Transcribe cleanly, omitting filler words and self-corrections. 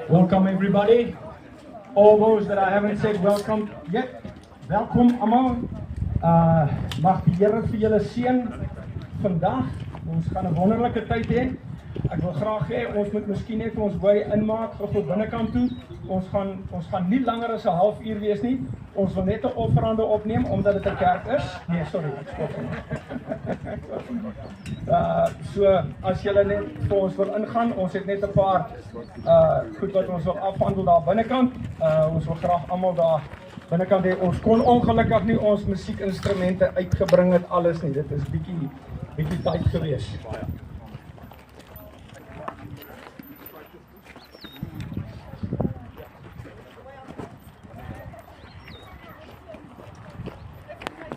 Welcome everybody. All those that I haven't said welcome yet. Welkom allemaal. Mag die Here vir julle seën vandag. Ons gaan 'n wonderlike tyd hê. Ek wil graag hê ons moet miskien net ons by inmaak gou binnekant toe. Ons gaan nie langer as 'n halfuur wees nie. Ons wil net 'n offerande opneem omdat dit 'n kerk is. Nee, sorry, ek spot nie. So as julle net vir ons wil ingaan, ons het net 'n paar goed wat ons wil afhandel daar binnekant. Ons wil graag almal daar binnekant hê. Ons kon ongelukkig nie ons musiekinstrumente uitgebring het alles nie. Dit is bietjie tyd gewees.